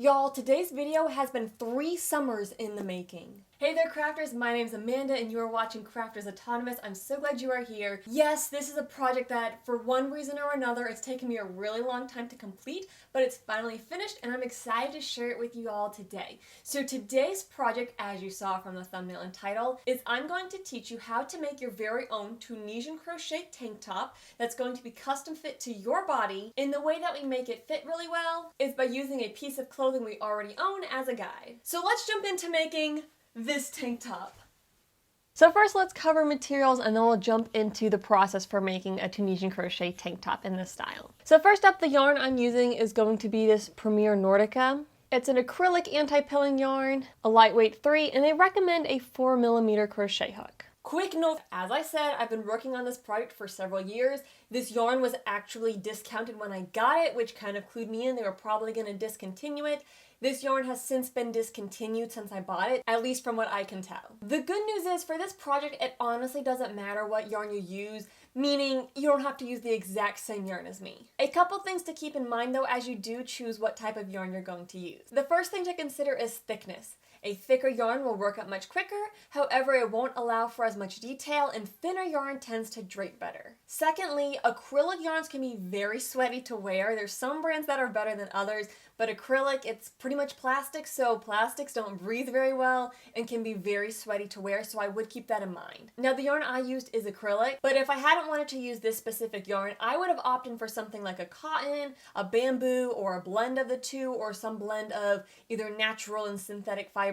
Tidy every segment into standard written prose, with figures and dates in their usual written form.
Y'all, today's video has been 3 summers in the making. Hey there crafters, my name's Amanda and you are watching Crafters Autonomous. I'm so glad you are here. Yes, this is a project that for one reason or another it's taken me a really long time to complete, but it's finally finished and I'm excited to share it with you all today. So today's project, as you saw from the thumbnail and title, is I'm going to teach you how to make your very own Tunisian crochet tank top that's going to be custom fit to your body. And the way that we make it fit really well is by using a piece of clothing we already own as a guide. So let's jump into making this tank top. So first let's cover materials and then we'll jump into the process for making a Tunisian crochet tank top in this style. So first up, the yarn I'm using is going to be this Premier Nordica. It's an acrylic anti-pilling yarn, a lightweight 3, and they recommend a 4mm crochet hook. Quick note, as I said, I've been working on this project for several years. This yarn was actually discounted when I got it, which kind of clued me in. They were probably going to discontinue it. This yarn has since been discontinued since I bought it, at least from what I can tell. The good news is for this project, it honestly doesn't matter what yarn you use, meaning you don't have to use the exact same yarn as me. A couple things to keep in mind though as you do choose what type of yarn you're going to use. The first thing to consider is thickness. A thicker yarn will work up much quicker, however it won't allow for as much detail and thinner yarn tends to drape better. Secondly, acrylic yarns can be very sweaty to wear. There's some brands that are better than others, but acrylic, it's pretty much plastic, so plastics don't breathe very well and can be very sweaty to wear, so I would keep that in mind. Now the yarn I used is acrylic, but if I hadn't wanted to use this specific yarn, I would have opted for something like a cotton, a bamboo, or a blend of the two, or some blend of either natural and synthetic fibers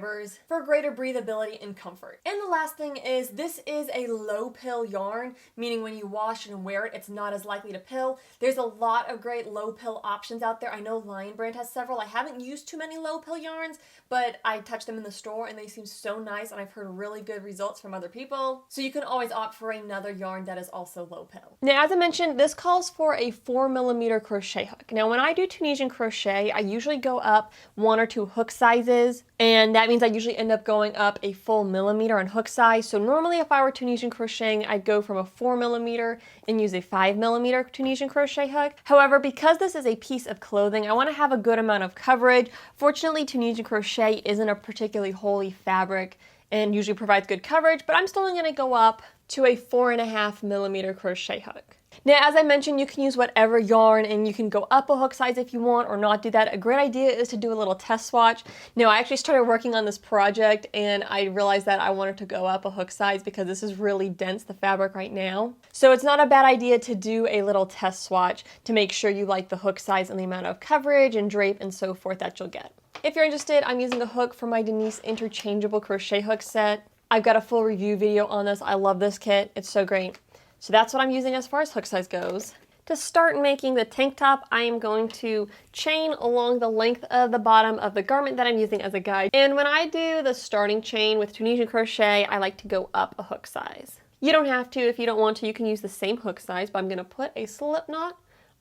for greater breathability and comfort. And the last thing is this is a low pill yarn, meaning when you wash and wear it, it's not as likely to pill. There's a lot of great low pill options out there. I know Lion Brand has several. I haven't used too many low pill yarns, but I touched them in the store and they seem so nice and I've heard really good results from other people. So you can always opt for another yarn that is also low pill. Now, as I mentioned, this calls for a 4mm crochet hook. Now, when I do Tunisian crochet, I usually go up 1 or 2 hook sizes, and that means I usually end up going up a full millimeter on hook size. So normally if I were Tunisian crocheting, I'd go from a 4mm and use a 5mm Tunisian crochet hook. However, because this is a piece of clothing, I want to have a good amount of coverage. Fortunately, Tunisian crochet isn't a particularly holey fabric and usually provides good coverage, but I'm still going to go up to a 4.5mm crochet hook. Now, as I mentioned, you can use whatever yarn and you can go up a hook size if you want or not do that. A great idea is to do a little test swatch. Now, I actually started working on this project and I realized that I wanted to go up a hook size because this is really dense, the fabric right now. So it's not a bad idea to do a little test swatch to make sure you like the hook size and the amount of coverage and drape and so forth that you'll get. If you're interested, I'm using a hook from my Denise interchangeable crochet hook set. I've got a full review video on this. I love this kit. It's so great. So that's what I'm using as far as hook size goes. To start making the tank top, I am going to chain along the length of the bottom of the garment that I'm using as a guide. And when I do the starting chain with Tunisian crochet, I like to go up a hook size. You don't have to if you don't want to. You can use the same hook size, but I'm going to put a slip knot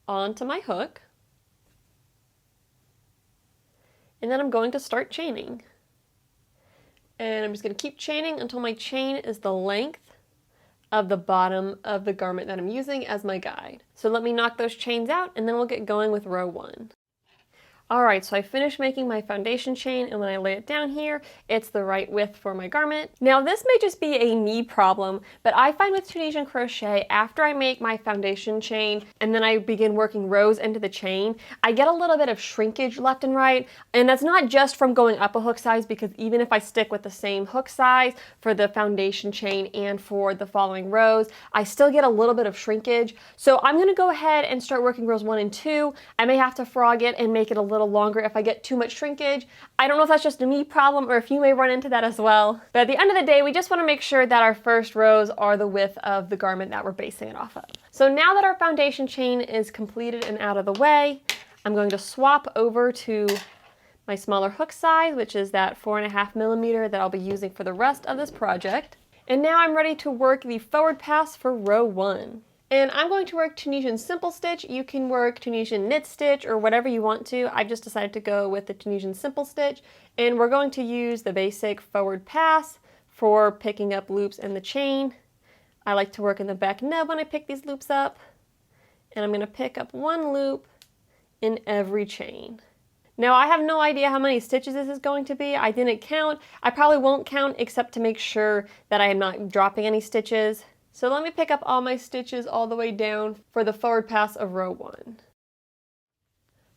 onto my hook. And then I'm going to start chaining. And I'm just going to keep chaining until my chain is the length of the bottom of the garment that I'm using as my guide. So let me knock those chains out and then we'll get going with row 1. Alright, so I finished making my foundation chain and when I lay it down here, it's the right width for my garment. Now this may just be a me problem, but I find with Tunisian crochet, after I make my foundation chain and then I begin working rows into the chain, I get a little bit of shrinkage left and right, and that's not just from going up a hook size because even if I stick with the same hook size for the foundation chain and for the following rows, I still get a little bit of shrinkage. So I'm going to go ahead and start working rows 1 and 2. I may have to frog it and make it a little longer if I get too much shrinkage. I don't know if that's just a me problem or if you may run into that as well. But at the end of the day, we just want to make sure that our first rows are the width of the garment that we're basing it off of. So now that our foundation chain is completed and out of the way, I'm going to swap over to my smaller hook size, which is that 4.5mm that I'll be using for the rest of this project. And now I'm ready to work the forward pass for row 1. And I'm going to work Tunisian simple stitch. You can work Tunisian knit stitch or whatever you want to. I've just decided to go with the Tunisian simple stitch. And we're going to use the basic forward pass for picking up loops in the chain. I like to work in the back nub when I pick these loops up. And I'm going to pick up 1 loop in every chain. Now I have no idea how many stitches this is going to be. I didn't count. I probably won't count except to make sure that I am not dropping any stitches. So let me pick up all my stitches all the way down for the forward pass of row 1.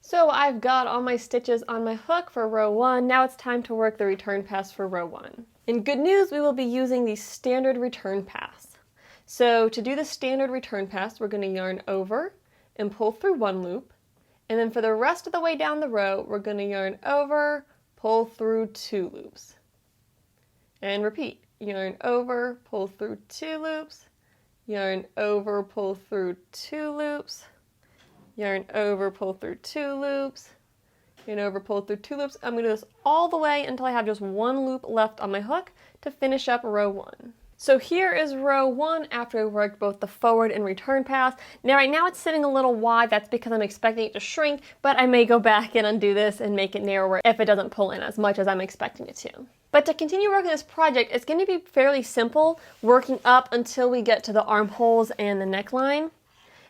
So I've got all my stitches on my hook for row 1. Now it's time to work the return pass for row 1. In good news, we will be using the standard return pass. So to do the standard return pass, we're going to yarn over and pull through 1 loop. And then for the rest of the way down the row, we're going to yarn over, pull through 2 loops. And repeat. Yarn over, pull through 2 loops. Yarn over, pull through 2 loops. Yarn over, pull through 2 loops. Yarn over, pull through 2 loops. I'm going to do this all the way until I have just 1 loop left on my hook to finish up row 1. So here is row 1 after I worked both the forward and return pass. Now right now it's sitting a little wide, that's because I'm expecting it to shrink, but I may go back and undo this and make it narrower if it doesn't pull in as much as I'm expecting it to. But to continue working this project, it's going to be fairly simple, working up until we get to the armholes and the neckline.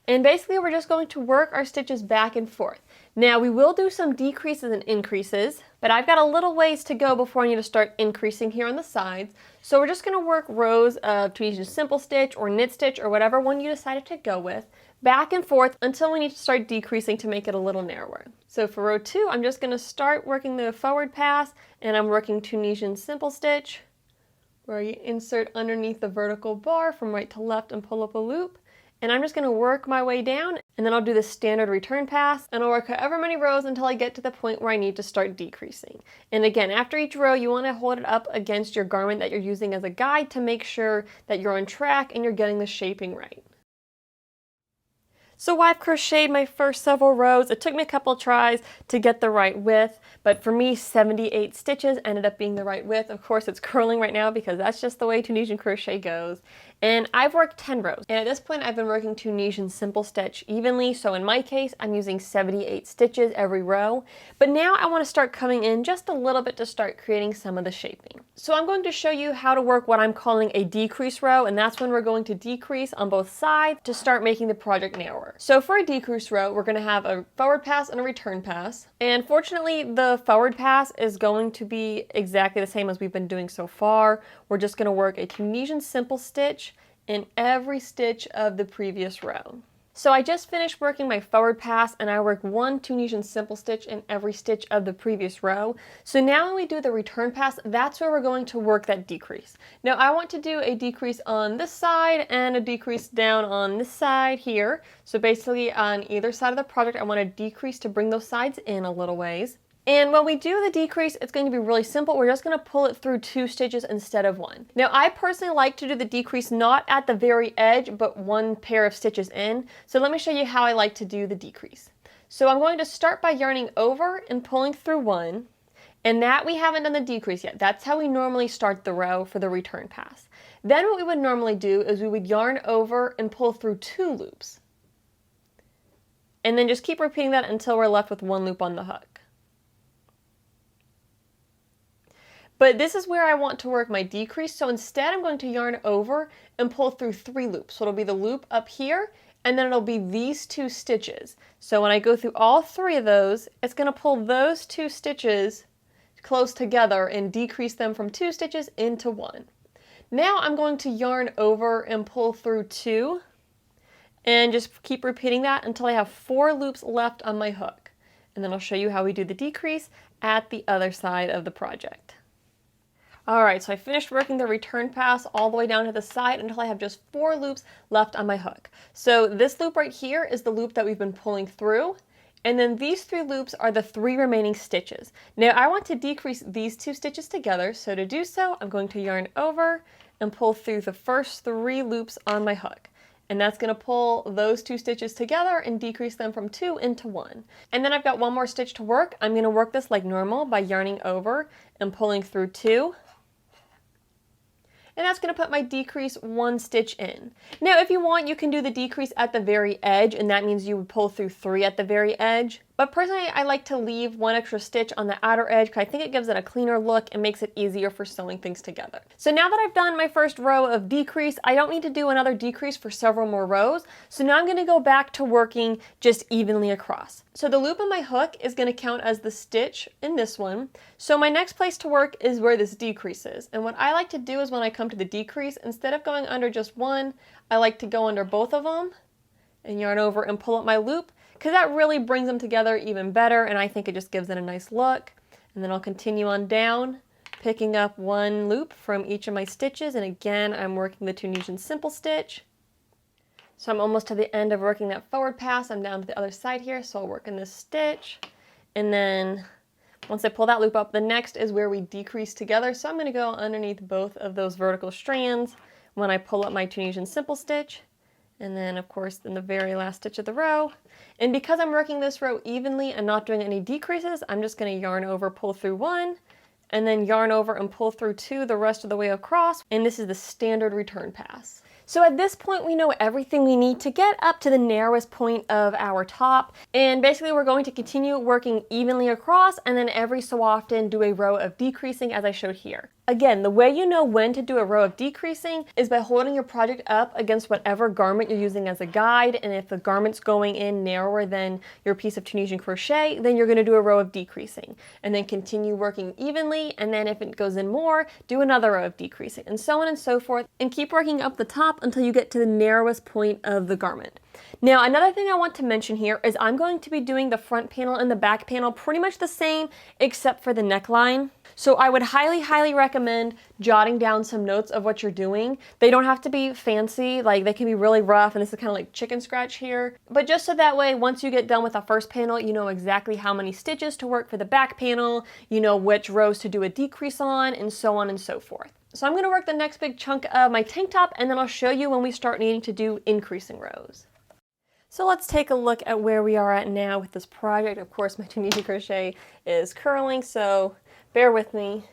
And basically we're just going to work our stitches back and forth. Now we will do some decreases and increases, but I've got a little ways to go before I need to start increasing here on the sides. So we're just going to work rows of Tunisian simple stitch or knit stitch or whatever one you decided to go with, back and forth until we need to start decreasing to make it a little narrower. So for row 2, I'm just going to start working the forward pass, and I'm working Tunisian simple stitch, where you insert underneath the vertical bar from right to left and pull up a loop. And I'm just going to work my way down, and then I'll do the standard return pass, and I'll work however many rows until I get to the point where I need to start decreasing. And again, after each row, you want to hold it up against your garment that you're using as a guide to make sure that you're on track and you're getting the shaping right. So I've crocheted my first several rows. It took me a couple tries to get the right width, but for me 78 stitches ended up being the right width. Of course it's curling right now because that's just the way Tunisian crochet goes. And I've worked 10 rows, and at this point I've been working Tunisian simple stitch evenly, so in my case I'm using 78 stitches every row. But now I want to start coming in just a little bit to start creating some of the shaping. So I'm going to show you how to work what I'm calling a decrease row, and that's when we're going to decrease on both sides to start making the project narrower. So for a decrease row, we're going to have a forward pass and a return pass. And fortunately, the forward pass is going to be exactly the same as we've been doing so far. We're just going to work a Tunisian simple stitch in every stitch of the previous row. So I just finished working my forward pass, and I worked 1 Tunisian simple stitch in every stitch of the previous row. So now when we do the return pass, that's where we're going to work that decrease. Now I want to do a decrease on this side and a decrease down on this side here. So basically on either side of the project, I want to decrease to bring those sides in a little ways. And when we do the decrease, it's going to be really simple. We're just going to pull it through 2 stitches instead of 1. Now, I personally like to do the decrease not at the very edge, but 1 pair of stitches in. So let me show you how I like to do the decrease. So I'm going to start by yarning over and pulling through 1. And that we haven't done the decrease yet. That's how we normally start the row for the return pass. Then what we would normally do is we would yarn over and pull through 2 loops. And then just keep repeating that until we're left with 1 loop on the hook. But this is where I want to work my decrease, so instead I'm going to yarn over and pull through 3 loops. So it'll be the loop up here, and then it'll be these 2 stitches. So when I go through all 3 of those, it's going to pull those 2 stitches close together and decrease them from 2 stitches into 1. Now I'm going to yarn over and pull through 2, and just keep repeating that until I have 4 loops left on my hook. And then I'll show you how we do the decrease at the other side of the project. Alright, so I finished working the return pass all the way down to the side until I have just 4 loops left on my hook. So this loop right here is the loop that we've been pulling through, and then these 3 loops are the 3 remaining stitches. Now I want to decrease these 2 stitches together, so to do so I'm going to yarn over and pull through the first 3 loops on my hook. And that's going to pull those 2 stitches together and decrease them from 2 into 1. And then I've got 1 more stitch to work. I'm going to work this like normal by yarning over and pulling through 2. And that's going to put my decrease 1 stitch in. Now if you want, you can do the decrease at the very edge, and that means you would pull through 3 at the very edge. But personally, I like to leave one extra stitch on the outer edge because I think it gives it a cleaner look and makes it easier for sewing things together. So now that I've done my first row of decrease, I don't need to do another decrease for several more rows. So now I'm going to go back to working just evenly across. So the loop on my hook is going to count as the stitch in this one. So my next place to work is where this decrease is. And what I like to do is when I come to the decrease, instead of going under just one, I like to go under both of them and yarn over and pull up my loop, because that really brings them together even better, and I think it just gives it a nice look. And then I'll continue on down, picking up one loop from each of my stitches, and again I'm working the Tunisian simple stitch. So I'm almost to the end of working that forward pass. I'm down to the other side here, so I'll work in this stitch, and then once I pull that loop up, the next is where we decrease together. So I'm going to go underneath both of those vertical strands when I pull up my Tunisian simple stitch. And then of course in the very last stitch of the row. And because I'm working this row evenly and not doing any decreases, I'm just going to yarn over, pull through one, and then yarn over and pull through two the rest of the way across. And this is the standard return pass. So at this point we know everything we need to get up to the narrowest point of our top, and basically we're going to continue working evenly across and then every so often do a row of decreasing as I showed here. Again, the way you know when to do a row of decreasing is by holding your project up against whatever garment you're using as a guide, and if the garment's going in narrower than your piece of Tunisian crochet, then you're going to do a row of decreasing, and then continue working evenly, and then if it goes in more, do another row of decreasing, and so on and so forth, and keep working up the top until you get to the narrowest point of the garment. Now, another thing I want to mention here is I'm going to be doing the front panel and the back panel pretty much the same except for the neckline. So I would highly recommend jotting down some notes of what you're doing. They don't have to be fancy, like they can be really rough, and this is kind of like chicken scratch here. But just so that way, once you get done with the first panel, you know exactly how many stitches to work for the back panel, you know which rows to do a decrease on, and so on and so forth. So I'm going to work the next big chunk of my tank top, and then I'll show you when we start needing to do increasing rows. So let's take a look at where we are at now with this project. Of course, my Tunisian crochet is curling, so bear with me.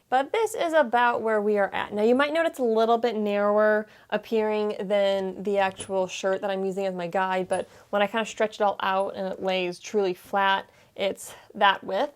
But this is about where we are at. Now you might note it's a little bit narrower appearing than the actual shirt that I'm using as my guide, but when I kind of stretch it all out and it lays truly flat, it's that width.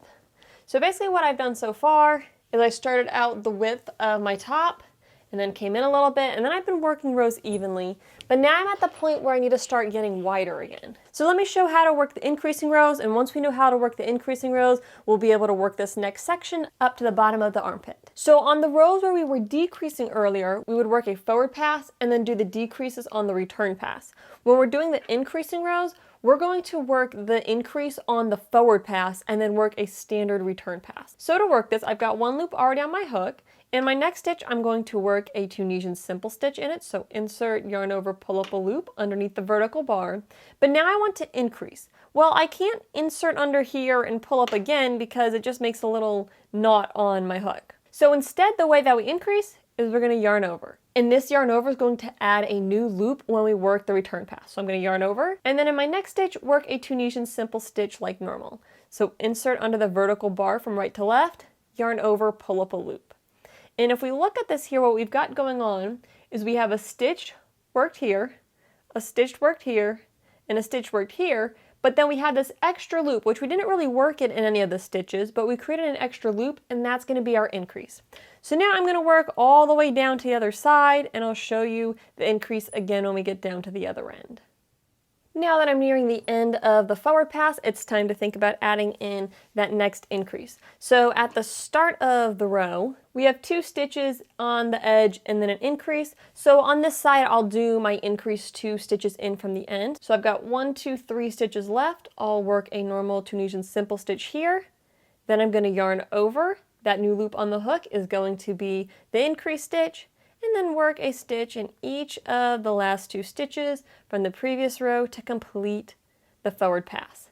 So basically what I've done so far is I started out the width of my top and then came in a little bit, and then I've been working rows evenly, but now I'm at the point where I need to start getting wider again. So let me show how to work the increasing rows, and once we know how to work the increasing rows, we'll be able to work this next section up to the bottom of the armpit. So on the rows where we were decreasing earlier, we would work a forward pass and then do the decreases on the return pass. When we're doing the increasing rows, we're going to work the increase on the forward pass and then work a standard return pass. So to work this, I've got one loop already on my hook. In my next stitch, I'm going to work a Tunisian simple stitch in it. So insert, yarn over, pull up a loop underneath the vertical bar. But now I want to increase. Well, I can't insert under here and pull up again because it just makes a little knot on my hook. So instead, the way that we increase is we're going to yarn over. And this yarn over is going to add a new loop when we work the return pass. So I'm going to yarn over, and then in my next stitch, work a Tunisian simple stitch like normal. So insert under the vertical bar from right to left, yarn over, pull up a loop. And if we look at this here, what we've got going on is we have a stitch worked here, a stitch worked here, and a stitch worked here, but then we have this extra loop, which we didn't really work it in any of the stitches, but we created an extra loop, and that's going to be our increase. So now I'm going to work all the way down to the other side, and I'll show you the increase again when we get down to the other end. Now that I'm nearing the end of the forward pass, it's time to think about adding in that next increase. So at the start of the row, we have 2 stitches on the edge and then an increase. So on this side, I'll do my increase 2 stitches in from the end. So I've got 1, 2, 3 stitches left. I'll work a normal Tunisian simple stitch here. Then I'm going to yarn over. That new loop on the hook is going to be the increase stitch, and then work a stitch in each of the last 2 stitches from the previous row to complete the forward pass.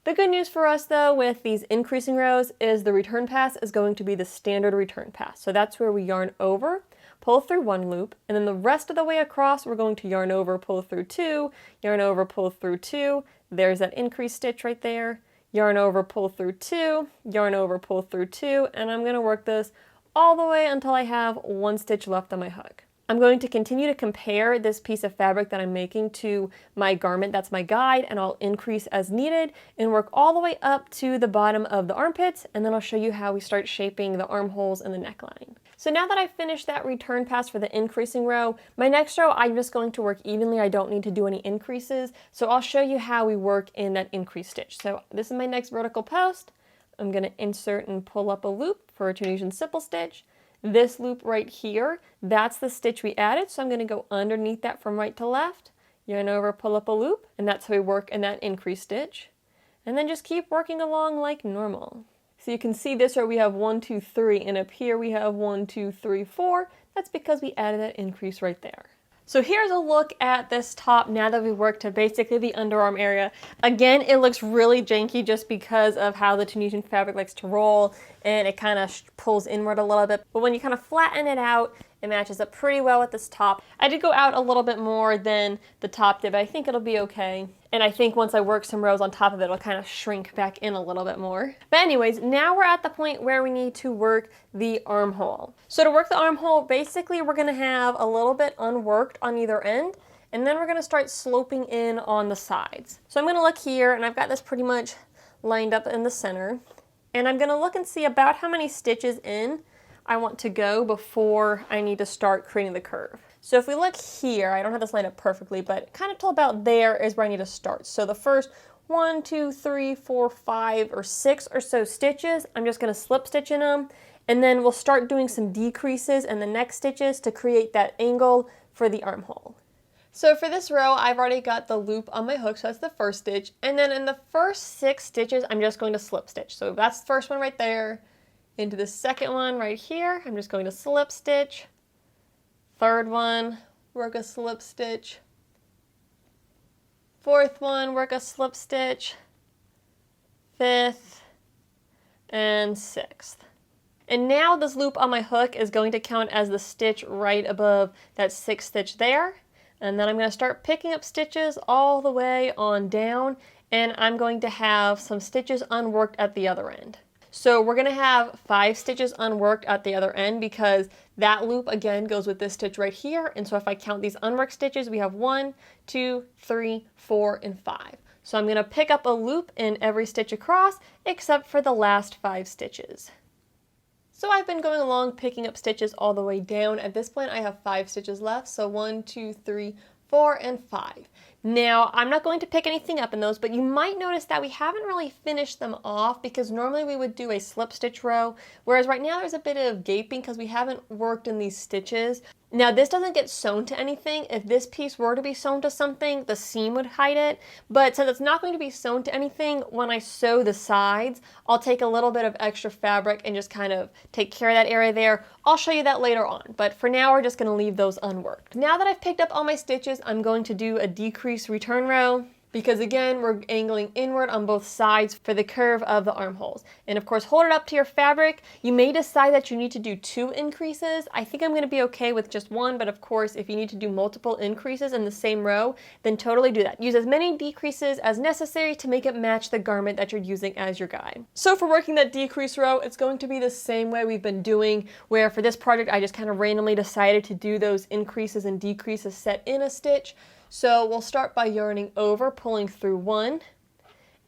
The good news for us though with these increasing rows is the return pass is going to be the standard return pass. So that's where we yarn over, pull through 1 loop, and then the rest of the way across we're going to yarn over, pull through 2, yarn over, pull through 2. There's that increase stitch right there. Yarn over, pull through 2, yarn over, pull through 2, and I'm going to work this all the way until I have 1 stitch left on my hook. I'm going to continue to compare this piece of fabric that I'm making to my garment that's my guide, and I'll increase as needed and work all the way up to the bottom of the armpits, and then I'll show you how we start shaping the armholes and the neckline. So now that I've finished that return pass for the increasing row, my next row I'm just going to work evenly. I don't need to do any increases, so I'll show you how we work in that increase stitch. So this is my next vertical post. I'm going to insert and pull up a loop for a Tunisian simple stitch. This loop right here, that's the stitch we added, so I'm going to go underneath that from right to left, yarn over, pull up a loop, and that's how we work in that increase stitch. And then just keep working along like normal. So you can see this row we have 1, 2, 3, and up here we have 1, 2, 3, 4. That's because we added that increase right there. So here's a look at this top now that we worked to basically the underarm area. Again, it looks really janky just because of how the Tunisian fabric likes to roll, and it kind of pulls inward a little bit. But when you kind of flatten it out, it matches up pretty well with this top. I did go out a little bit more than the top did, but I think it'll be okay. And I think once I work some rows on top of it, it'll kind of shrink back in a little bit more. But anyways, now we're at the point where we need to work the armhole. So to work the armhole, basically we're gonna have a little bit unworked on either end, and then we're gonna start sloping in on the sides. So I'm gonna look here, and I've got this pretty much lined up in the center. And I'm gonna look and see about how many stitches in I want to go before I need to start creating the curve. So if we look here, I don't have this lined up perfectly, but kind of till about there is where I need to start. So the first 1, 2, 3, 4, 5, or 6 or so stitches, I'm just going to slip stitch in them, and then we'll start doing some decreases in the next stitches to create that angle for the armhole. So for this row, I've already got the loop on my hook, so that's the first stitch, and then in the first 6 stitches, I'm just going to slip stitch. So that's the first one right there. Into the second one right here, I'm just going to slip stitch. Third one, work a slip stitch. Fourth one, work a slip stitch. Fifth, and sixth. And now this loop on my hook is going to count as the stitch right above that 6th stitch there. And then I'm going to start picking up stitches all the way on down, and I'm going to have some stitches unworked at the other end. So we're going to have 5 stitches unworked at the other end because that loop again goes with this stitch right here. And so if I count these unworked stitches, we have 1, 2, 3, 4, and 5. So I'm going to pick up a loop in every stitch across except for the last 5 stitches. So I've been going along picking up stitches all the way down. At this point I have 5 stitches left. So 1, 2, 3, 4, and 5. Now, I'm not going to pick anything up in those, but you might notice that we haven't really finished them off because normally we would do a slip stitch row, whereas right now there's a bit of gaping because we haven't worked in these stitches. Now, this doesn't get sewn to anything. If this piece were to be sewn to something, the seam would hide it, but since it's not going to be sewn to anything, when I sew the sides, I'll take a little bit of extra fabric and just kind of take care of that area there. I'll show you that later on, but for now we're just going to leave those unworked. Now that I've picked up all my stitches, I'm going to do a decrease return row because again, we're angling inward on both sides for the curve of the armholes. And of course, hold it up to your fabric. You may decide that you need to do 2 increases. I think I'm going to be okay with just 1, but of course, if you need to do multiple increases in the same row, then totally do that. Use as many decreases as necessary to make it match the garment that you're using as your guide. So for working that decrease row, it's going to be the same way we've been doing, where for this project, I just kind of randomly decided to do those increases and decreases set in a stitch. So we'll start by yarning over, pulling through 1,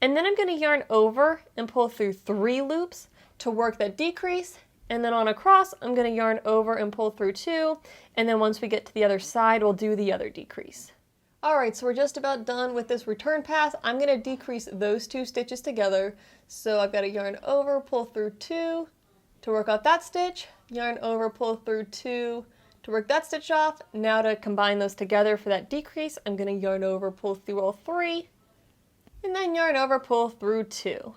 and then I'm going to yarn over and pull through 3 loops to work that decrease, and then on across I'm going to yarn over and pull through 2, and then once we get to the other side we'll do the other decrease. Alright, so we're just about done with this return pass. I'm going to decrease those 2 stitches together, so I've got to yarn over, pull through 2 to work out that stitch, yarn over, pull through 2 to work that stitch off. Now to combine those together for that decrease, I'm going to yarn over, pull through all 3, and then yarn over, pull through 2.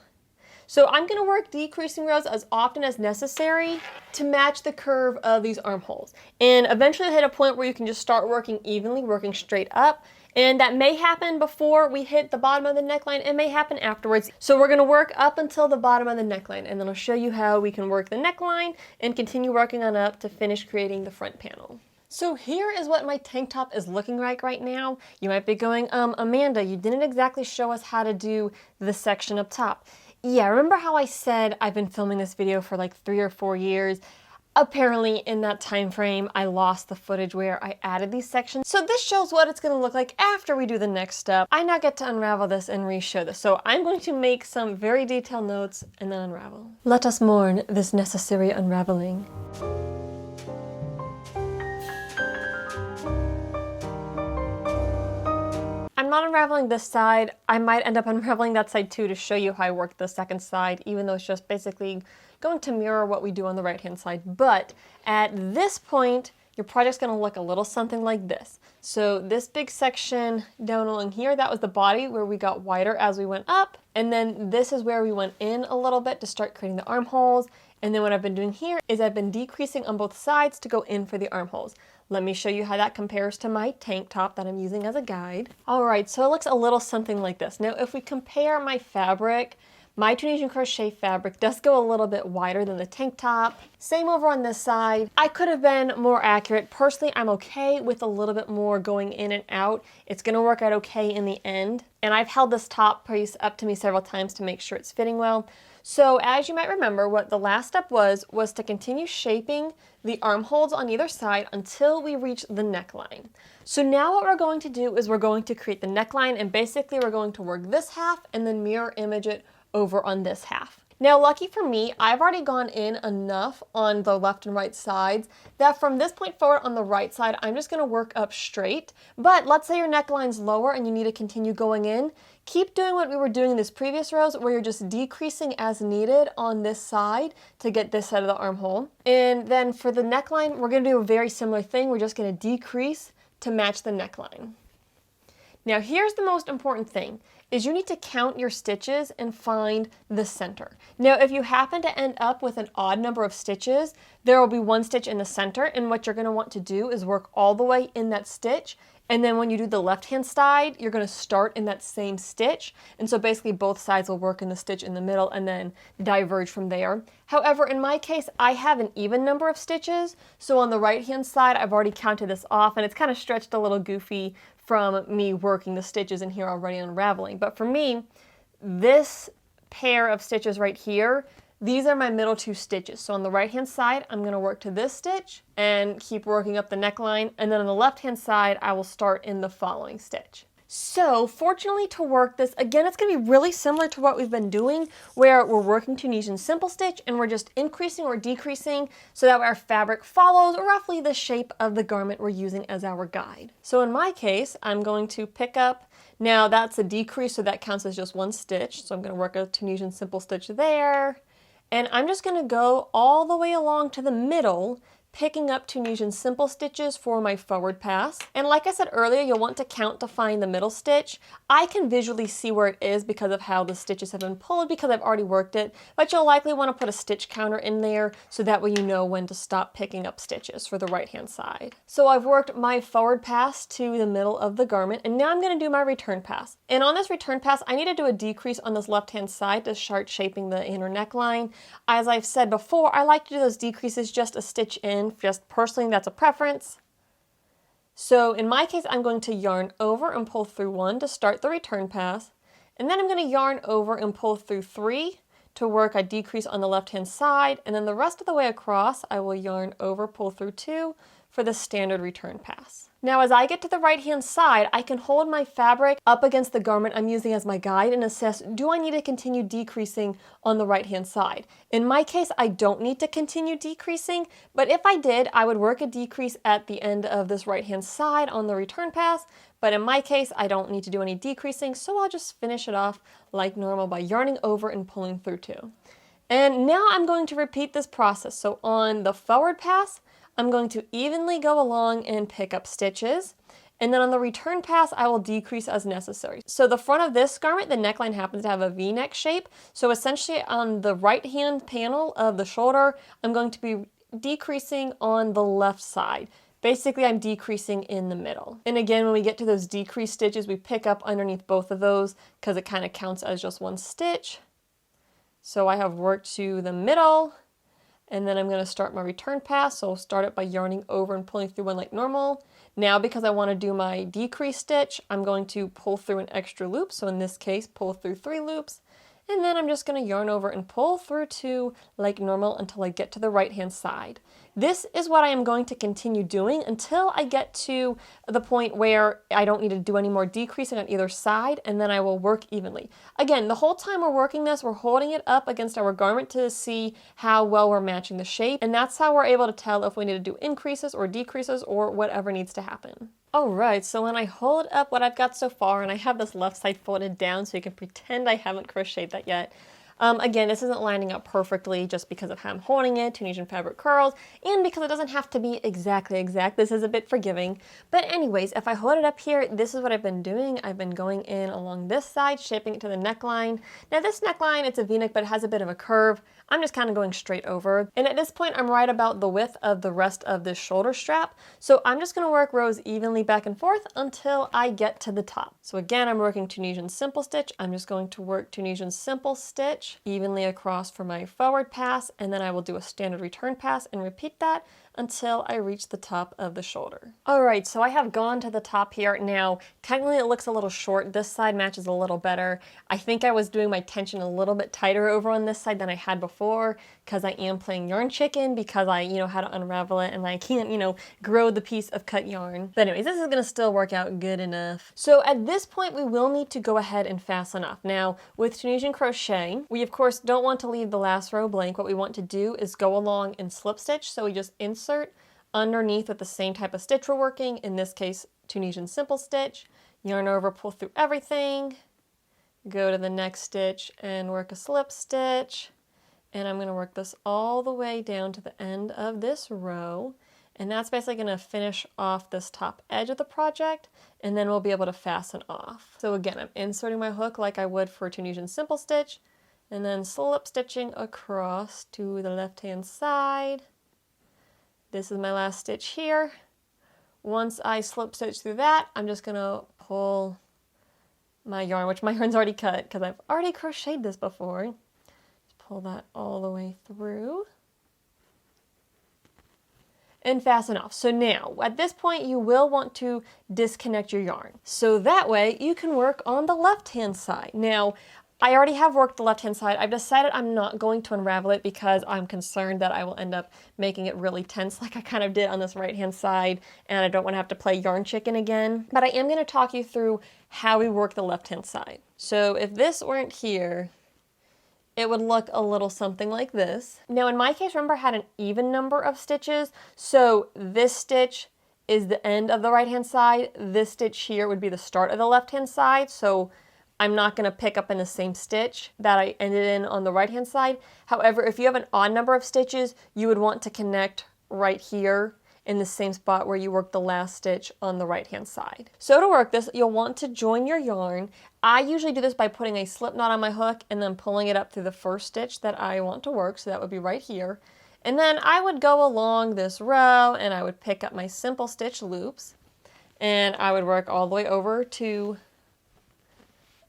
So I'm going to work decreasing rows as often as necessary to match the curve of these armholes. And eventually hit a point where you can just start working evenly, working straight up. And that may happen before we hit the bottom of the neckline. It may happen afterwards. So we're going to work up until the bottom of the neckline, and then I'll show you how we can work the neckline and continue working on up to finish creating the front panel. So here is what my tank top is looking like right now. You might be going, Amanda, you didn't exactly show us how to do this section up top. Yeah, remember how I said I've been filming this video for like 3 or 4 years? Apparently in that time frame, I lost the footage where I added these sections. So this shows what it's gonna look like after we do the next step. I now get to unravel this and re-show this. So I'm going to make some very detailed notes and then unravel. Let us mourn this necessary unraveling. I'm not unraveling this side. I might end up unraveling that side too to show you how I work the second side, even though it's just basically going to mirror what we do on the right-hand side. But at this point, your project's gonna look a little something like this. So this big section down along here, that was the body where we got wider as we went up. And then this is where we went in a little bit to start creating the armholes. And then what I've been doing here is I've been decreasing on both sides to go in for the armholes. Let me show you how that compares to my tank top that I'm using as a guide. All right, so it looks a little something like this. Now, if we compare my fabric, my Tunisian crochet fabric does go a little bit wider than the tank top. Same over on this side. I could have been more accurate. Personally, I'm okay with a little bit more going in and out. It's gonna work out okay in the end. And I've held this top piece up to me several times to make sure it's fitting well. So as you might remember, what the last step was to continue shaping the armholes on either side until we reach the neckline. So now what we're going to do is we're going to create the neckline, and basically we're going to work this half and then mirror image it over on this half. Now, lucky for me, I've already gone in enough on the left and right sides that from this point forward on the right side, I'm just gonna work up straight. But let's say your neckline's lower and you need to continue going in. Keep doing what we were doing in this previous rows where you're just decreasing as needed on this side to get this side of the armhole. And then for the neckline, we're gonna do a very similar thing. We're just gonna decrease to match the neckline. Now, here's the most important thing, is you need to count your stitches and find the center. Now, if you happen to end up with an odd number of stitches, there will be one stitch in the center, and what you're gonna want to do is work all the way in that stitch, and then when you do the left-hand side, you're gonna start in that same stitch, and so basically both sides will work in the stitch in the middle and then diverge from there. However, in my case, I have an even number of stitches, so on the right-hand side, I've already counted this off, and it's kind of stretched a little goofy from me working the stitches in here already unraveling. But for me, this pair of stitches right here, these are my middle two stitches. So on the right hand side, I'm gonna work to this stitch and keep working up the neckline. And then on the left hand side, I will start in the following stitch. So fortunately to work this, again, it's gonna be really similar to what we've been doing where we're working Tunisian simple stitch and we're just increasing or decreasing so that our fabric follows roughly the shape of the garment we're using as our guide. So in my case, I'm going to pick up, now that's a decrease, so that counts as just one stitch. So I'm gonna work a Tunisian simple stitch there. And I'm just gonna go all the way along to the middle, picking up Tunisian simple stitches for my forward pass. And like I said earlier, you'll want to count to find the middle stitch. I can visually see where it is because of how the stitches have been pulled because I've already worked it, but you'll likely want to put a stitch counter in there so that way you know when to stop picking up stitches for the right hand side. So I've worked my forward pass to the middle of the garment, and now I'm going to do my return pass. And on this return pass, I need to do a decrease on this left hand side to start shaping the inner neckline. As I've said before, I like to do those decreases just a stitch in. Just personally, that's a preference. So in my case, I'm going to yarn over and pull through one to start the return pass. And then I'm going to yarn over and pull through three to work a decrease on the left-hand side. And then the rest of the way across, I will yarn over, pull through two for the standard return pass. Now, as I get to the right-hand side, I can hold my fabric up against the garment I'm using as my guide and assess, do I need to continue decreasing on the right-hand side? In my case, I don't need to continue decreasing, but if I did, I would work a decrease at the end of this right-hand side on the return pass, but in my case, I don't need to do any decreasing, so I'll just finish it off like normal by yarning over and pulling through two. And now I'm going to repeat this process. So on the forward pass, I'm going to evenly go along and pick up stitches. And then on the return pass, I will decrease as necessary. So the front of this garment, the neckline happens to have a V-neck shape. So essentially on the right-hand panel of the shoulder, I'm going to be decreasing on the left side. Basically, I'm decreasing in the middle. And again, when we get to those decrease stitches, we pick up underneath both of those because it kind of counts as just one stitch. So I have worked to the middle, and then I'm going to start my return pass. So I'll start it by yarning over and pulling through one like normal. Now, because I want to do my decrease stitch, I'm going to pull through an extra loop. So in this case, pull through 3 loops. And then I'm just going to yarn over and pull through 2 like normal until I get to the right hand side. This is what I am going to continue doing until I get to the point where I don't need to do any more decreasing on either side, and then I will work evenly. Again, the whole time we're working this, we're holding it up against our garment to see how well we're matching the shape, and that's how we're able to tell if we need to do increases or decreases or whatever needs to happen. Alright, so when I hold up what I've got so far, and I have this left side folded down so you can pretend I haven't crocheted that yet. Again, this isn't lining up perfectly just because of how I'm holding it, Tunisian fabric curls, and because it doesn't have to be exactly exact. This is a bit forgiving. But anyways, if I hold it up here, this is what I've been doing. I've been going in along this side, shaping it to the neckline. Now this neckline, it's a V-neck, but it has a bit of a curve. I'm just kind of going straight over. And at this point, I'm right about the width of the rest of this shoulder strap. So I'm just gonna work rows evenly back and forth until I get to the top. So again, I'm working Tunisian simple stitch. I'm just going to work Tunisian simple stitch evenly across for my forward pass, and then I will do a standard return pass and repeat that until I reach the top of the shoulder. Alright, so I have gone to the top here. Now, technically it looks a little short. This side matches a little better. I think I was doing my tension a little bit tighter over on this side than I had before, because I am playing yarn chicken, because I, how to unravel it, and I can't, grow the piece of cut yarn. But anyways, this is gonna still work out good enough. So at this point, we will need to go ahead and fasten off. Now, with Tunisian crochet, we of course don't want to leave the last row blank. What we want to do is go along and slip stitch. So we just insert underneath with the same type of stitch we're working, in this case Tunisian simple stitch, yarn over, pull through everything, go to the next stitch and work a slip stitch, and I'm going to work this all the way down to the end of this row, and that's basically going to finish off this top edge of the project, and then we'll be able to fasten off. So again, I'm inserting my hook like I would for Tunisian simple stitch, and then slip stitching across to the left hand side. This is my last stitch here. Once I slip stitch through that, I'm just gonna pull my yarn, which my yarn's already cut because I've already crocheted this before. Just pull that all the way through and fasten off. So now, at this point, you will want to disconnect your yarn. So that way you can work on the left-hand side. Now, I already have worked the left-hand side. I've decided I'm not going to unravel it because I'm concerned that I will end up making it really tense like I kind of did on this right-hand side, and I don't want to have to play yarn chicken again. But I am going to talk you through how we work the left-hand side. So if this weren't here, it would look a little something like this. Now in my case, remember I had an even number of stitches, so this stitch is the end of the right-hand side. This stitch here would be the start of the left-hand side, so I'm not going to pick up in the same stitch that I ended in on the right hand side. However, if you have an odd number of stitches, you would want to connect right here in the same spot where you worked the last stitch on the right hand side. So to work this, you'll want to join your yarn. I usually do this by putting a slip knot on my hook and then pulling it up through the first stitch that I want to work, so that would be right here. And then I would go along this row and I would pick up my simple stitch loops and I would work all the way over to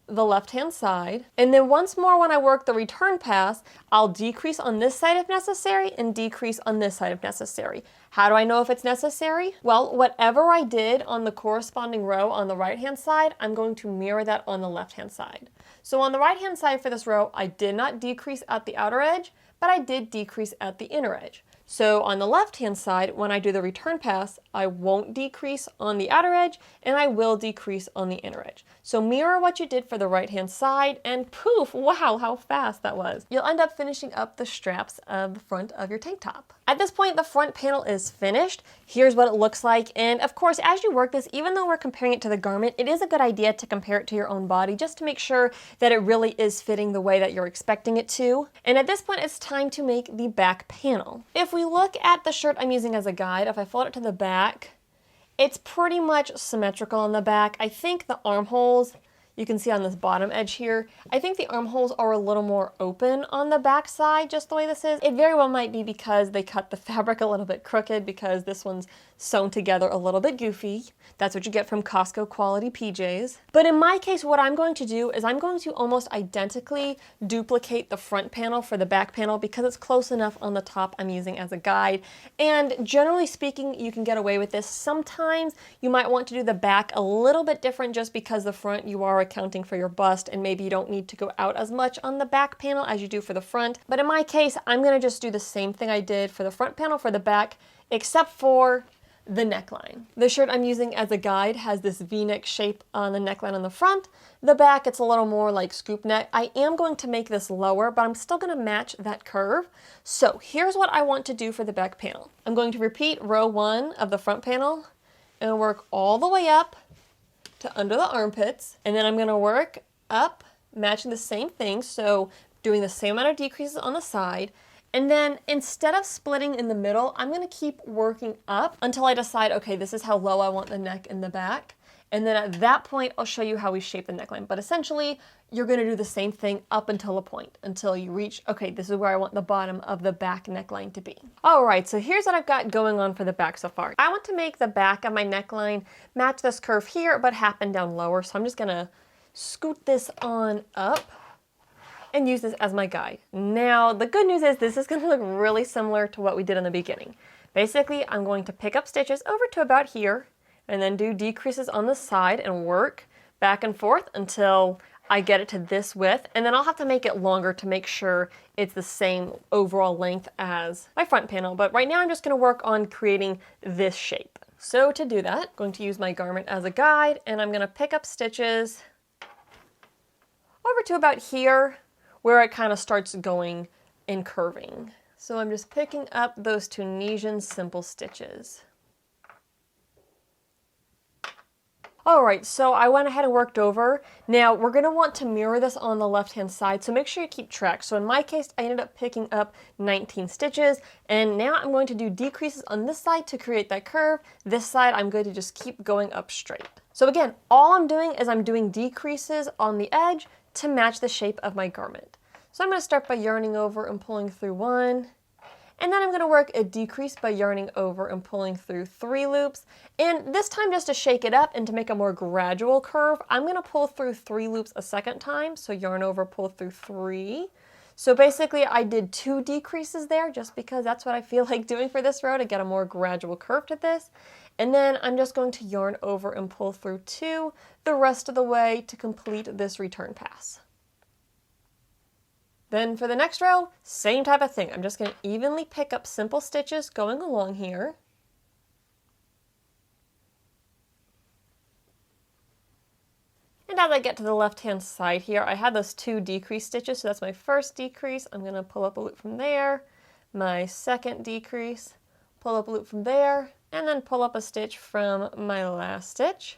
the left-hand side. And then once more when I work the return pass, I'll decrease on this side if necessary and decrease on this side if necessary. How do I know if it's necessary? Well, whatever I did on the corresponding row on the right-hand side, I'm going to mirror that on the left-hand side. So on the right-hand side for this row, I did not decrease at the outer edge, but I did decrease at the inner edge. So on the left-hand side, when I do the return pass, I won't decrease on the outer edge and I will decrease on the inner edge. So mirror what you did for the right-hand side and poof, wow, how fast that was. You'll end up finishing up the straps of the front of your tank top. At this point, the front panel is finished. Here's what it looks like. And of course, as you work this, even though we're comparing it to the garment, it is a good idea to compare it to your own body just to make sure that it really is fitting the way that you're expecting it to. And at this point, it's time to make the back panel. If we look at the shirt I'm using as a guide, if I fold it to the back, it's pretty much symmetrical on the back. I think the armholes, you can see on this bottom edge here, I think the armholes are a little more open on the back side, just the way this is. It very well might be because they cut the fabric a little bit crooked because this one's sewn together a little bit goofy. That's what you get from Costco quality PJs. But in my case, what I'm going to do is I'm going to almost identically duplicate the front panel for the back panel because it's close enough on the top I'm using as a guide. And generally speaking, you can get away with this. Sometimes you might want to do the back a little bit different just because the front you are accounting for your bust, and maybe you don't need to go out as much on the back panel as you do for the front. But in my case, I'm gonna just do the same thing I did for the front panel for the back, except for the neckline. The shirt I'm using as a guide has this V-neck shape on the neckline on the front. The back, it's a little more like scoop neck. I am going to make this lower, but I'm still gonna match that curve. So here's what I want to do for the back panel. I'm going to repeat row 1 of the front panel and work all the way up to under the armpits. And then I'm gonna work up, matching the same thing. So doing the same amount of decreases on the side. And then instead of splitting in the middle, I'm gonna keep working up until I decide, okay, this is how low I want the neck and the back. And then at that point, I'll show you how we shape the neckline. But essentially, you're gonna do the same thing up until a point, until you reach, okay, this is where I want the bottom of the back neckline to be. All right, so here's what I've got going on for the back so far. I want to make the back of my neckline match this curve here, but happen down lower. So I'm just gonna scoot this on up and use this as my guide. Now, the good news is this is gonna look really similar to what we did in the beginning. Basically, I'm going to pick up stitches over to about here and then do decreases on the side and work back and forth until I get it to this width, and then I'll have to make it longer to make sure it's the same overall length as my front panel. But right now I'm just gonna work on creating this shape. So to do that, I'm going to use my garment as a guide, and I'm gonna pick up stitches over to about here, where it kind of starts going and curving. So I'm just picking up those Tunisian simple stitches. All right, so I went ahead and worked over. Now we're gonna want to mirror this on the left-hand side, so make sure you keep track. So in my case, I ended up picking up 19 stitches, and now I'm going to do decreases on this side to create that curve. This side, I'm going to just keep going up straight. So again, all I'm doing is I'm doing decreases on the edge to match the shape of my garment. So I'm gonna start by yarning over and pulling through 1, and then I'm gonna work a decrease by yarning over and pulling through 3 loops. And this time, just to shake it up and to make a more gradual curve, I'm gonna pull through 3 loops a second time. So yarn over, pull through 3. So basically I did 2 decreases there just because that's what I feel like doing for this row to get a more gradual curve to this. And then I'm just going to yarn over and pull through 2 the rest of the way to complete this return pass. Then for the next row, same type of thing. I'm just going to evenly pick up simple stitches going along here. And as I get to the left-hand side here, I had those 2 decrease stitches, so that's my first decrease. I'm going to pull up a loop from there, my second decrease, pull up a loop from there, and then pull up a stitch from my last stitch.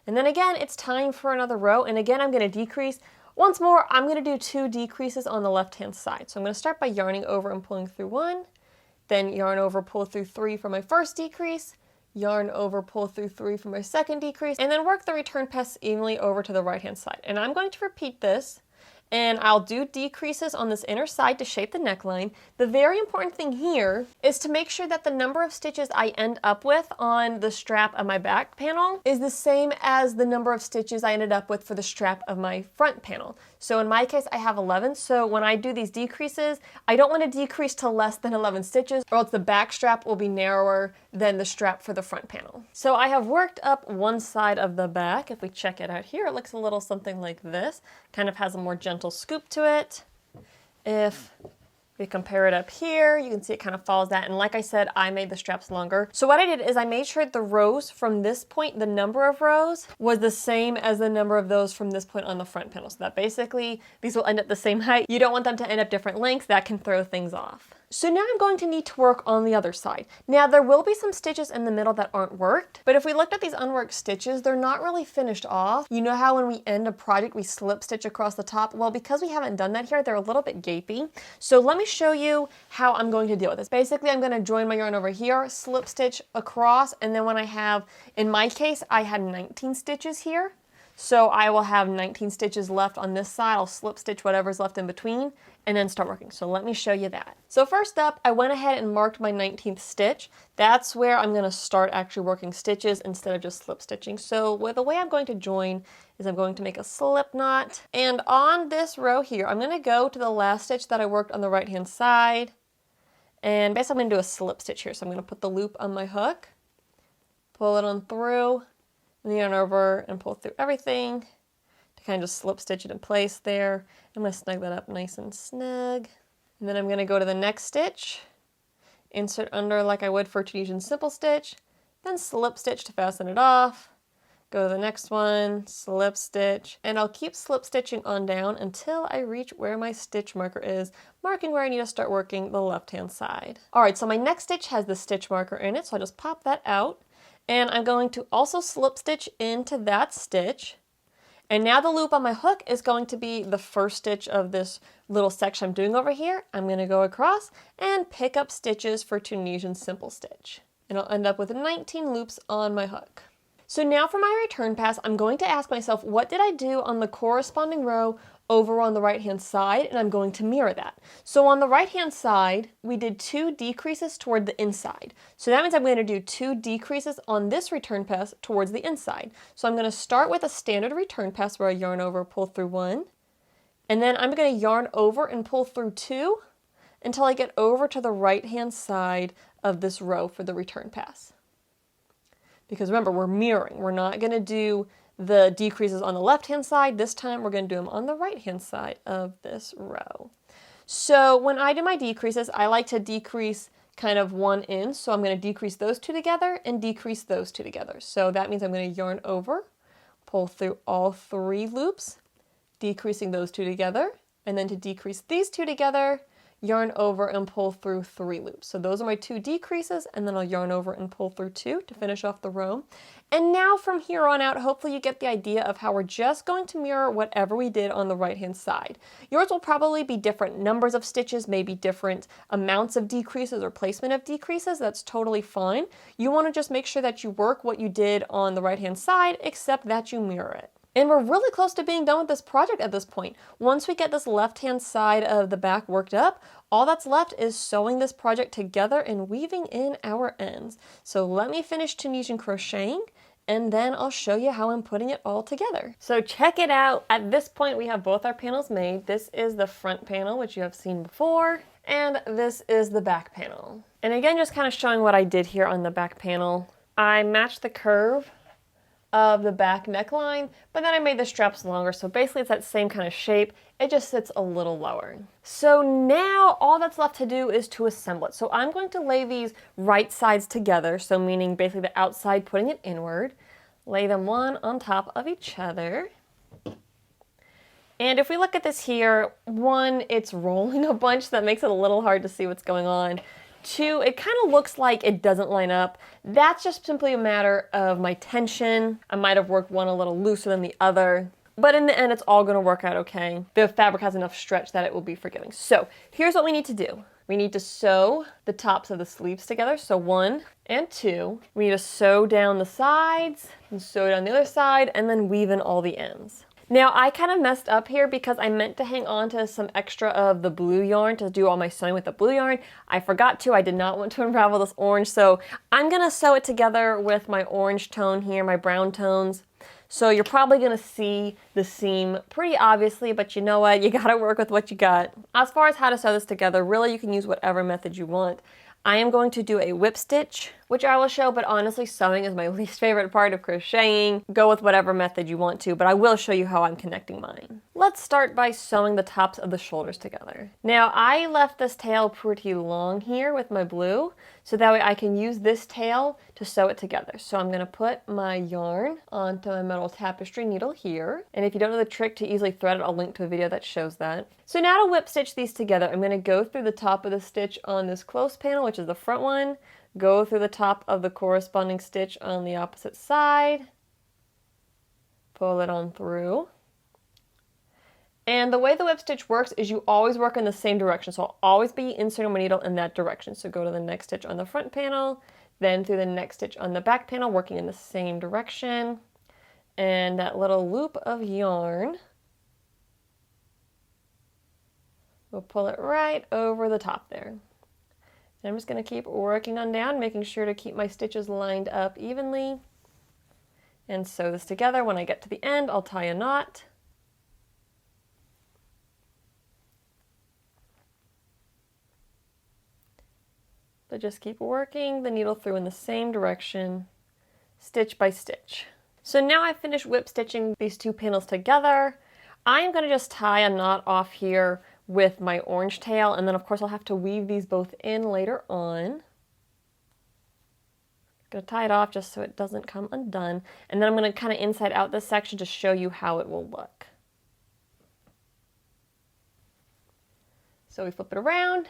And then again, it's time for another row, and again, I'm going to decrease. Once more, I'm going to do 2 decreases on the left-hand side. So I'm going to start by yarning over and pulling through 1, then yarn over, pull through 3 for my first decrease, yarn over, pull through 3 for my second decrease, and then work the return pass evenly over to the right-hand side. And I'm going to repeat this, and I'll do decreases on this inner side to shape the neckline. The very important thing here is to make sure that the number of stitches I end up with on the strap of my back panel is the same as the number of stitches I ended up with for the strap of my front panel. So in my case, I have 11, so when I do these decreases, I don't want to decrease to less than 11 stitches, or else the back strap will be narrower than the strap for the front panel. So I have worked up one side of the back. If we check it out here, it looks a little something like this. Kind of has a more gentle scoop to it. If we compare it up here, you can see it kind of follows that. And like I said, I made the straps longer. So what I did is I made sure the rows from this point, the number of rows, was the same as the number of those from this point on the front panel. So that basically these will end up the same height. You don't want them to end up different lengths. That can throw things off. So now I'm going to need to work on the other side. Now there will be some stitches in the middle that aren't worked, but if we looked at these unworked stitches, they're not really finished off. You know how when we end a project, we slip stitch across the top? Well, because we haven't done that here, they're a little bit gapy. So let me show you how I'm going to deal with this. Basically, I'm gonna join my yarn over here, slip stitch across, and then when I have, in my case, I had 19 stitches here. So I will have 19 stitches left on this side. I'll slip stitch whatever's left in between and then start working. So let me show you that. So first up, I went ahead and marked my 19th stitch. That's where I'm gonna start actually working stitches instead of just slip stitching. So the way I'm going to join is I'm going to make a slip knot. And on this row here, I'm gonna go to the last stitch that I worked on the right-hand side. And basically I'm gonna do a slip stitch here. So I'm gonna put the loop on my hook, pull it on through, and yarn over and pull through everything to kind of just slip stitch it in place there. I'm going to snug that up nice and snug. And then I'm going to go to the next stitch, insert under like I would for Tunisian simple stitch, then slip stitch to fasten it off. Go to the next one, slip stitch, and I'll keep slip stitching on down until I reach where my stitch marker is, marking where I need to start working the left-hand side. All right, so my next stitch has the stitch marker in it, so I'll just pop that out, and I'm going to also slip stitch into that stitch. And now the loop on my hook is going to be the first stitch of this little section I'm doing over here. I'm going to go across and pick up stitches for Tunisian simple stitch. And I'll end up with 19 loops on my hook. So now for my return pass, I'm going to ask myself, what did I do on the corresponding row over on the right-hand side? And I'm going to mirror that. So on the right-hand side, we did 2 decreases toward the inside. So that means I'm going to do 2 decreases on this return pass towards the inside. So I'm going to start with a standard return pass where I yarn over, pull through 1, and then I'm going to yarn over and pull through 2 until I get over to the right-hand side of this row for the return pass. Because remember, we're mirroring. We're not going to do the decreases on the left-hand side. This time we're going to do them on the right-hand side of this row. So when I do my decreases, I like to decrease kind of one in. So I'm going to decrease those 2 together and decrease those 2 together. So that means I'm going to yarn over, pull through all 3 loops, decreasing those 2 together, and then to decrease these 2 together, yarn over and pull through 3 loops. So those are my 2 decreases, and then I'll yarn over and pull through 2 to finish off the row. And now from here on out, hopefully you get the idea of how we're just going to mirror whatever we did on the right-hand side. Yours will probably be different numbers of stitches, maybe different amounts of decreases or placement of decreases. That's totally fine. You want to just make sure that you work what you did on the right-hand side, except that you mirror it. And we're really close to being done with this project at this point. Once we get this left-hand side of the back worked up, all that's left is sewing this project together and weaving in our ends. So let me finish Tunisian crocheting, and then I'll show you how I'm putting it all together. So check it out. At this point, we have both our panels made. This is the front panel, which you have seen before, and this is the back panel. And again, just kind of showing what I did here on the back panel. I matched the curve of the back neckline, but then I made the straps longer, so basically it's that same kind of shape, it just sits a little lower. So now all that's left to do is to assemble it. So I'm going to lay these right sides together, so meaning basically the outside putting it inward, lay them one on top of each other. And if we look at this here, 1, it's rolling a bunch, so that makes it a little hard to see what's going on. 2, it kind of looks like it doesn't line up. That's just simply a matter of my tension. I might have worked one a little looser than the other, but in the end, it's all gonna work out okay. The fabric has enough stretch that it will be forgiving. So here's what we need to do. We need to sew the tops of the sleeves together. So 1 and 2. We need to sew down the sides and sew down the other side and then weave in all the ends. Now I kind of messed up here because I meant to hang on to some extra of the blue yarn to do all my sewing with the blue yarn. I forgot to. I did not want to unravel this orange, so I'm gonna sew it together with my orange tone here, my brown tones. So you're probably gonna see the seam pretty obviously, but you know what? You gotta work with what you got. As far as how to sew this together, really you can use whatever method you want. I am going to do a whip stitch, which I will show, but honestly, sewing is my least favorite part of crocheting. Go with whatever method you want to, but I will show you how I'm connecting mine. Let's start by sewing the tops of the shoulders together. Now, I left this tail pretty long here with my blue, so that way I can use this tail to sew it together. So I'm gonna put my yarn onto my metal tapestry needle here, and if you don't know the trick to easily thread it, I'll link to a video that shows that. So now to whip stitch these together, I'm gonna go through the top of the stitch on this close panel, which is the front one, go through the top of the corresponding stitch on the opposite side, pull it on through. And the way the whip stitch works is you always work in the same direction. So I'll always be inserting my needle in that direction. So go to the next stitch on the front panel, then through the next stitch on the back panel, working in the same direction. And that little loop of yarn, we'll pull it right over the top there. And I'm just going to keep working on down, making sure to keep my stitches lined up evenly. And sew this together. When I get to the end, I'll tie a knot. But just keep working the needle through in the same direction, stitch by stitch. So now I've finished whip stitching these two panels together. I'm going to just tie a knot off here with my orange tail, and then of course I'll have to weave these both in later on. Going to tie it off just so it doesn't come undone, and then I'm going to kind of inside out this section to show you how it will look. So we flip it around,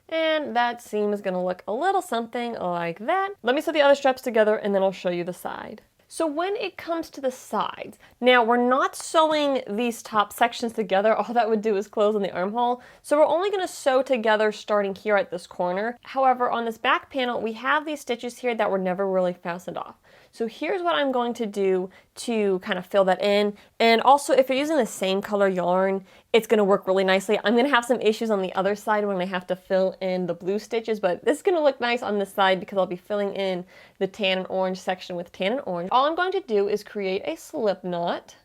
and that seam is going to look a little something like that. Let me sew the other straps together and then I'll show you the side. So when it comes to the sides, now we're not sewing these top sections together. All that would do is close on the armhole. So we're only going to sew together starting here at this corner. However, on this back panel, we have these stitches here that were never really fastened off. So here's what I'm going to do to kind of fill that in. And also, if you're using the same color yarn, it's going to work really nicely. I'm going to have some issues on the other side when I have to fill in the blue stitches, but this is going to look nice on this side because I'll be filling in the tan and orange section with tan and orange. All I'm going to do is create a slip knot.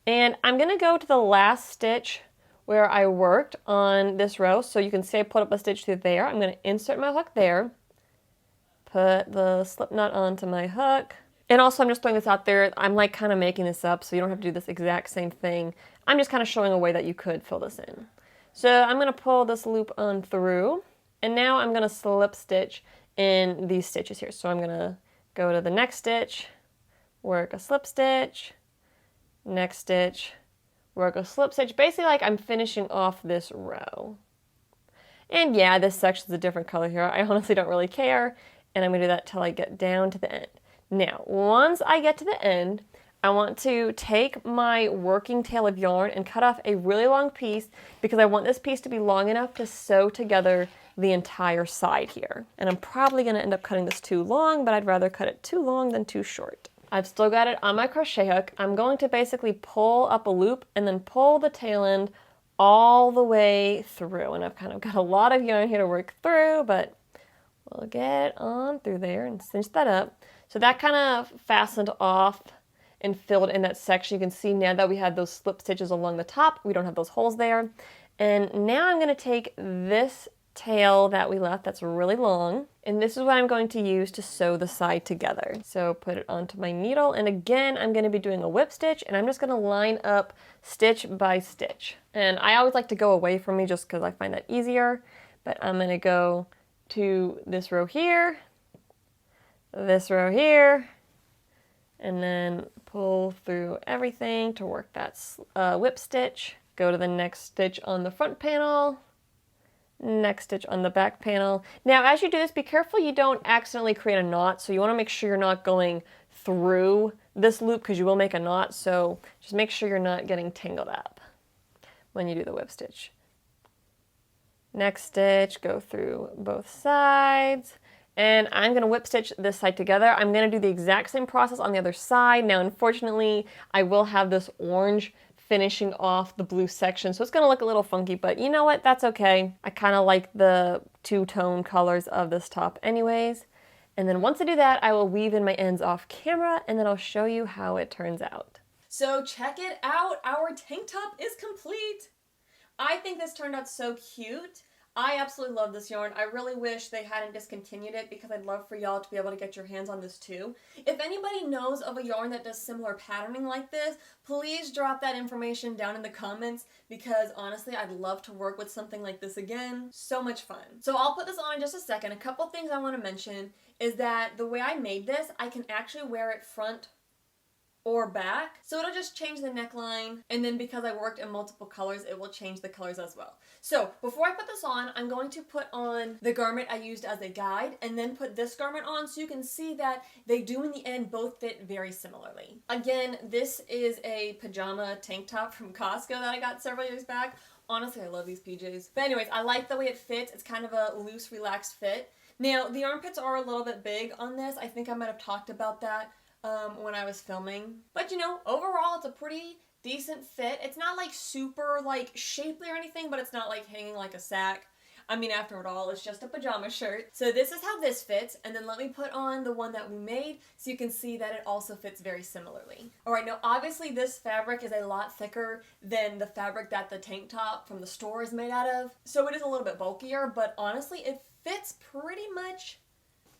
And I'm going to go to the last stitch where I worked on this row. So you can see I put up a stitch through there. I'm going to insert my hook there. Put the slip knot onto my hook. And also I'm just throwing this out there. I'm like kind of making this up, so you don't have to do this exact same thing. I'm just kind of showing a way that you could fill this in. So I'm going to pull this loop on through, and now I'm going to slip stitch in these stitches here. So I'm going to go to the next stitch, work a slip stitch, next stitch, work a slip stitch. Basically like I'm finishing off this row. And yeah, this section's a different color here. I honestly don't really care. And I'm going to do that till I get down to the end. Now, once I get to the end, I want to take my working tail of yarn and cut off a really long piece because I want this piece to be long enough to sew together the entire side here. And I'm probably going to end up cutting this too long, but I'd rather cut it too long than too short. I've still got it on my crochet hook. I'm going to basically pull up a loop and then pull the tail end all the way through. And I've kind of got a lot of yarn here to work through, but we'll get on through there and cinch that up. So that kind of fastened off and filled in that section. You can see now that we had those slip stitches along the top. We don't have those holes there. And now I'm going to take this tail that we left that's really long, and this is what I'm going to use to sew the side together. So put it onto my needle, and again I'm going to be doing a whip stitch, and I'm just going to line up stitch by stitch. And I always like to go away from me just because I find that easier, but I'm going to go to this row here, this row here, and then pull through everything to work that whip stitch. Go to the next stitch on the front panel, next stitch on the back panel. Now as you do this, be careful you don't accidentally create a knot, so you want to make sure you're not going through this loop because you will make a knot, so just make sure you're not getting tangled up when you do the whip stitch. Next stitch, go through both sides, and I'm going to whip stitch this side together. I'm going to do the exact same process on the other side. Now unfortunately I will have this orange finishing off the blue section, so it's going to look a little funky, but you know what, that's okay. I kind of like the two-tone colors of this top anyways. And then once I do that, I will weave in my ends off camera, and then I'll show you how it turns out. So check it out, our tank top is complete. I think this turned out so cute. I absolutely love this yarn. I really wish they hadn't discontinued it because I'd love for y'all to be able to get your hands on this too. If anybody knows of a yarn that does similar patterning like this, please drop that information down in the comments because honestly, I'd love to work with something like this again. So much fun. So I'll put this on in just a second. A couple things I want to mention is that the way I made this, I can actually wear it front or back. So it'll just change the neckline, and then because I worked in multiple colors, it will change the colors as well. So before I put this on, I'm going to put on the garment I used as a guide and then put this garment on so you can see that they do in the end both fit very similarly. Again, this is a pajama tank top from Costco that I got several years back. Honestly, I love these PJs. But anyways, I like the way it fits. It's kind of a loose, relaxed fit. Now, the armpits are a little bit big on this. I think I might have talked about that when I was filming. But you know, overall it's a pretty decent fit. It's not like super like shapely or anything, but it's not like hanging like a sack. I mean, after it all, it's just a pajama shirt. So this is how this fits, and then let me put on the one that we made so you can see that it also fits very similarly. Alright, now obviously this fabric is a lot thicker than the fabric that the tank top from the store is made out of. So it is a little bit bulkier, but honestly it fits pretty much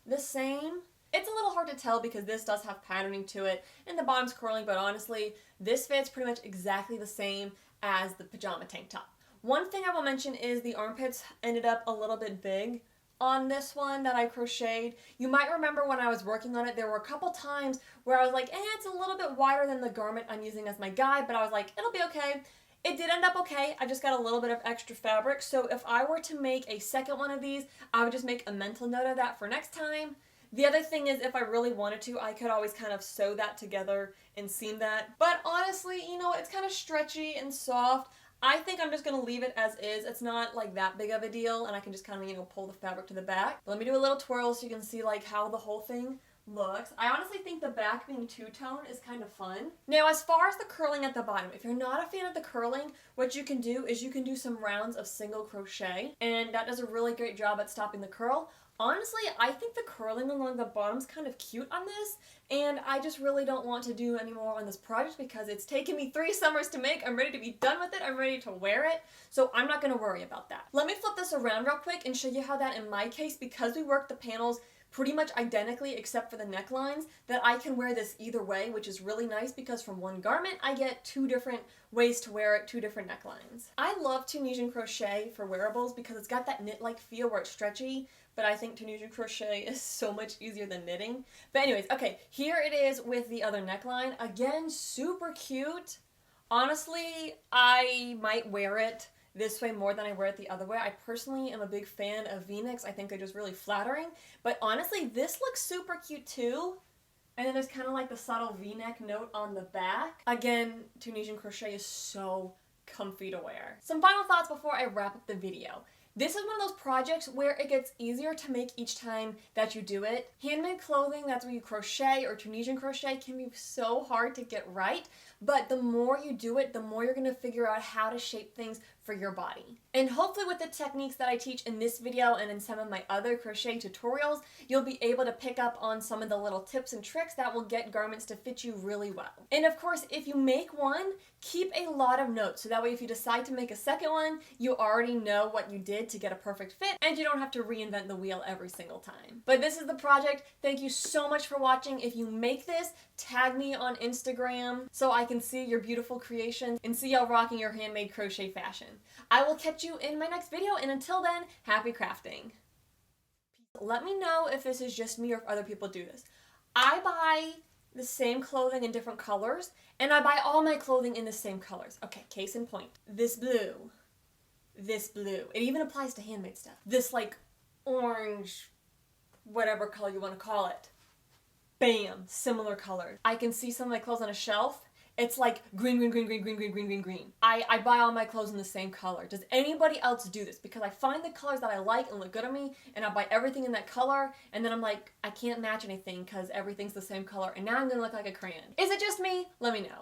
the same. It's a little hard to tell because this does have patterning to it and the bottom's curling, but honestly, this fits pretty much exactly the same as the pajama tank top. One thing I will mention is the armpits ended up a little bit big on this one that I crocheted. You might remember when I was working on it, there were a couple times where I was like, it's a little bit wider than the garment I'm using as my guide, but I was like, it'll be okay. It did end up okay. I just got a little bit of extra fabric. So if I were to make a second one of these, I would just make a mental note of that for next time. The other thing is, if I really wanted to, I could always kind of sew that together and seam that. But honestly, you know, it's kind of stretchy and soft. I think I'm just going to leave it as is. It's not like that big of a deal, and I can just kind of, you know, pull the fabric to the back. But let me do a little twirl so you can see like how the whole thing looks. I honestly think the back being two-tone is kind of fun. Now, as far as the curling at the bottom, if you're not a fan of the curling, what you can do is you can do some rounds of single crochet, and that does a really great job at stopping the curl. Honestly, I think the curling along the bottom's kind of cute on this, and I just really don't want to do any more on this project because it's taken me 3 summers to make. I'm ready to be done with it. I'm ready to wear it, so I'm not going to worry about that. Let me flip this around real quick and show you how that in my case, because we worked the panels pretty much identically except for the necklines, that I can wear this either way, which is really nice because from one garment I get 2 different ways to wear it, 2 different necklines. I love Tunisian Crochet for wearables because it's got that knit-like feel where it's stretchy, but I think Tunisian Crochet is so much easier than knitting. But anyways, okay, here it is with the other neckline. Again, super cute. Honestly, I might wear it this way more than I wear it the other way. I personally am a big fan of V-necks. I think they're just really flattering. But honestly, this looks super cute too. And then there's kind of like the subtle V-neck note on the back. Again, Tunisian Crochet is so comfy to wear. Some final thoughts before I wrap up the video. This is one of those projects where it gets easier to make each time that you do it. Handmade clothing, that's where you crochet, or Tunisian crochet, can be so hard to get right, but the more you do it, the more you're going to figure out how to shape things for your body. And hopefully with the techniques that I teach in this video and in some of my other crochet tutorials, you'll be able to pick up on some of the little tips and tricks that will get garments to fit you really well. And of course, if you make one, keep a lot of notes, so that way if you decide to make a second one, you already know what you did to get a perfect fit, and you don't have to reinvent the wheel every single time. But this is the project. Thank you so much for watching. If you make this, tag me on Instagram so I can see your beautiful creations and see y'all rocking your handmade crochet fashion. I will catch you in my next video, and until then, happy crafting. Let me know if this is just me or if other people do this. I buy the same clothing in different colors, and I buy all my clothing in the same colors. Okay, case in point. This blue. This blue. It even applies to handmade stuff. This like orange, whatever color you want to call it. Bam, similar colors. I can see some of my clothes on a shelf. It's like green, green, green, green, green, green, green, green, green. I buy all my clothes in the same color. Does anybody else do this? Because I find the colors that I like and look good on me, and I buy everything in that color, and then I'm like, I can't match anything because everything's the same color, and now I'm gonna look like a crayon. Is it just me? Let me know.